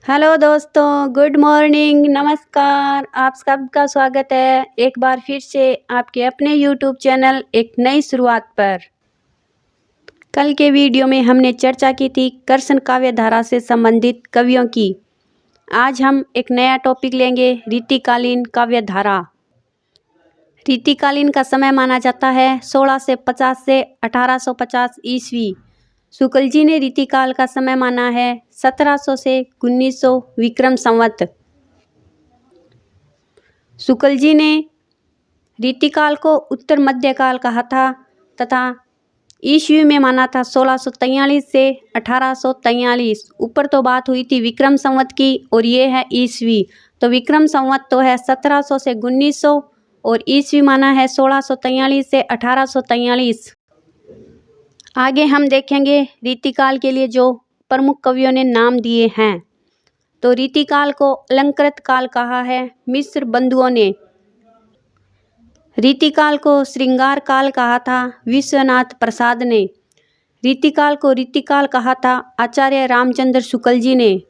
Hello दोस्तों, good morning, नमस्कार। आप सबका स्वागत है एक बार फिर से आपके अपने यूट्यूब चैनल एक नई शुरुआत पर। कल के वीडियो में हमने चर्चा की थी कर्सन काव्य धारा से संबंधित कवियों की। आज हम एक नया टॉपिक लेंगे, रीतिकालीन काव्य धारा। रीतिकालीन का समय माना जाता है 1650 से 1850 ईस्वी। शुक्ल जी ने रीतिकाल का समय माना है 1700 से 1900 विक्रम संवत। शुक्ल जी ने रीतिकाल को उत्तर मध्यकाल कहा था तथा ईस्वी में माना था 1643 से 1843। ऊपर तो बात हुई थी विक्रम संवत की और ये है ईस्वी। तो विक्रम संवत तो है 1700 से 1900 और ईस्वी माना है 1643 से 1843। आगे हम देखेंगे रीतिकाल के लिए जो प्रमुख कवियों ने नाम दिए हैं। तो रीतिकाल को अलंकृत काल कहा है मिस्र बंधुओं ने। रीतिकाल को श्रृंगार काल कहा था विश्वनाथ प्रसाद ने। रीतिकाल को रीतिकाल कहा था आचार्य रामचंद्र शुक्ल जी ने।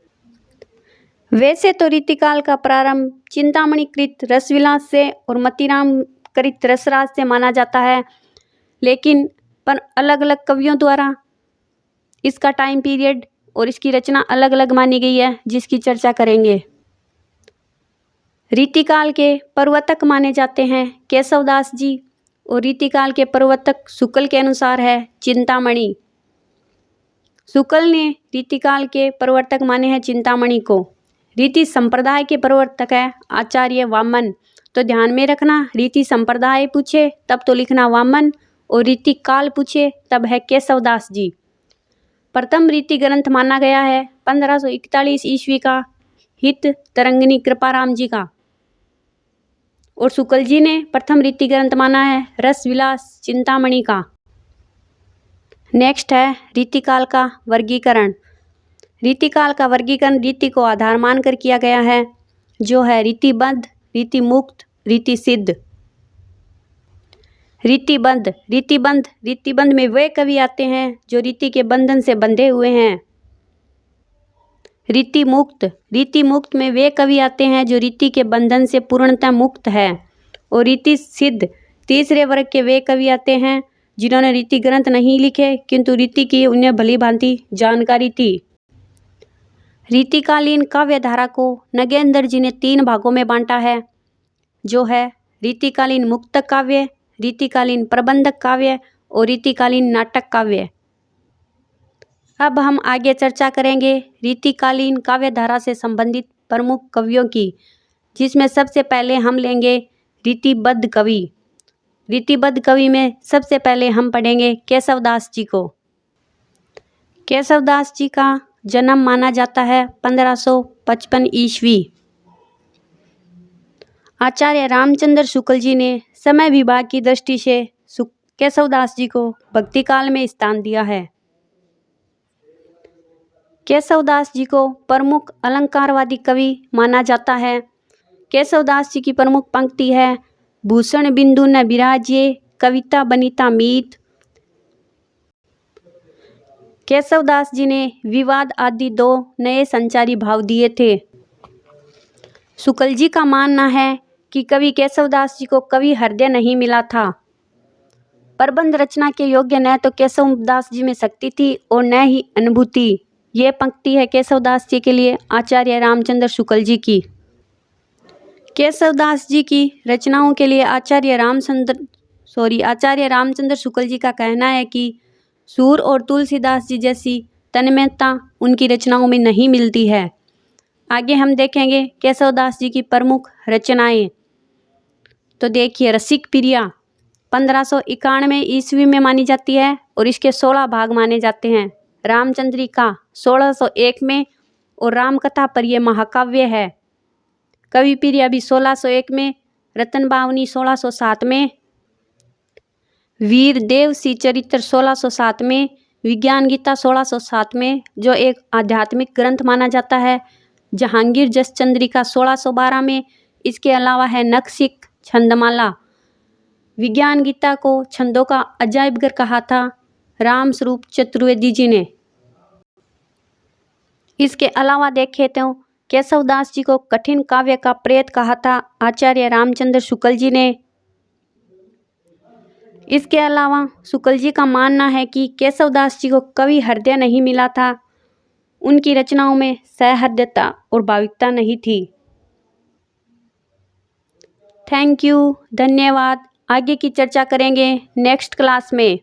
वैसे तो रीतिकाल का प्रारंभ चिंतामणि कृत रसविलास से और मतीराम कृत रसराज से माना जाता है, लेकिन पर अलग अलग कवियों द्वारा इसका टाइम पीरियड और इसकी रचना अलग अलग मानी गई है, जिसकी चर्चा करेंगे। रीतिकाल के प्रवर्तक माने जाते हैं केशवदास जी और रीतिकाल के प्रवर्तक शुक्ल के अनुसार है चिंतामणि। शुक्ल ने रीतिकाल के प्रवर्तक माने हैं चिंतामणि को। रीति संप्रदाय के प्रवर्तक है आचार्य वामन। तो ध्यान में रखना, रीति संप्रदाय पूछे तब तो लिखना वामन और रीति काल पूछे तब है केशवदास जी। प्रथम रीति ग्रंथ माना गया है 1541 ईस्वी का हित तरंगिणी कृपाराम जी का और शुक्ल जी ने प्रथम रीति ग्रंथ माना है रसविलास चिंतामणि का। नेक्स्ट है रीतिकाल का वर्गीकरण। रीतिकाल का वर्गीकरण रीति को आधार मानकर किया गया है, जो है रीतिबद्ध, रीति मुक्त, रीति सिद्ध। रीतिबंध में वे कवि आते हैं जो रीति के बंधन से बंधे हुए हैं। रीति मुक्त में वे कवि आते हैं जो रीति के बंधन से पूर्णतः मुक्त है। और रीति सिद्ध तीसरे वर्ग के वे कवि आते हैं जिन्होंने रीति ग्रंथ नहीं लिखे किंतु रीति की उन्हें भली भांति जानकारी थी। रीतिकालीन काव्य धारा को नगेंद्र जी ने 3 भागों में बांटा है, जो है रीतिकालीन मुक्तक काव्य, रीतिकालीन प्रबंधक काव्य और रीतिकालीन नाटक काव्य। अब हम आगे चर्चा करेंगे रीतिकालीन काव्य धारा से संबंधित प्रमुख कवियों की, जिसमें सबसे पहले हम लेंगे रीतिबद्ध कवि। रीतिबद्ध कवि में सबसे पहले हम पढ़ेंगे केशवदास जी को। केशवदास जी का जन्म माना जाता है 1555 ईस्वी। आचार्य रामचंद्र शुक्ल जी ने समय विभाग की दृष्टि से केशवदास जी को भक्ति काल में स्थान दिया है। केशवदास जी को प्रमुख अलंकारवादी कवि माना जाता है। केशवदास जी की प्रमुख पंक्ति है भूषण बिंदु न विराजिए कविता बनिता मीत। केशवदास जी ने विवाद आदि 2 नए संचारी भाव दिए थे। शुक्ल जी का मानना है कि कवि केशवदास जी को कवि हृदय नहीं मिला था। प्रबंध रचना के योग्य न तो केशवदास जी में शक्ति थी और न ही अनुभूति। ये पंक्ति है केशवदास जी के लिए आचार्य रामचंद्र शुक्ल जी की। केशवदास जी की रचनाओं के लिए आचार्य रामचंद्र शुक्ल जी का कहना है कि सूर और तुलसीदास जी जैसी तन्मयता उनकी रचनाओं में नहीं मिलती है। आगे हम देखेंगे केशवदास जी की प्रमुख रचनाएं। तो देखिए, रसिक प्रिया 1591 ईस्वी में मानी जाती है और इसके 16 भाग माने जाते हैं। रामचंद्रिका 1601 में और रामकथा पर यह महाकाव्य है। कवि प्रिया भी 1601 में, रतन बावनी 1607 में, वीर देव सी चरित्र 1607 में, विज्ञान गीता 1607 में जो एक आध्यात्मिक ग्रंथ माना जाता है, जहांगीर जस चंद्रिका 1612 में। इसके अलावा है नखशिख छंदमाला। विज्ञान गीता को छंदों का अजायबघर कहा था राम स्वरूप चतुर्वेदी जी ने। इसके अलावा देखें तो केशवदास जी को कठिन काव्य का प्रेत कहा था आचार्य रामचंद्र शुक्ल जी ने। इसके अलावा शुक्ल जी का मानना है कि केशवदास जी को कवि हृदय नहीं मिला था, उनकी रचनाओं में सहृदयता और भावुकता नहीं थी। थैंक यू, धन्यवाद। आगे की चर्चा करेंगे नेक्स्ट क्लास में।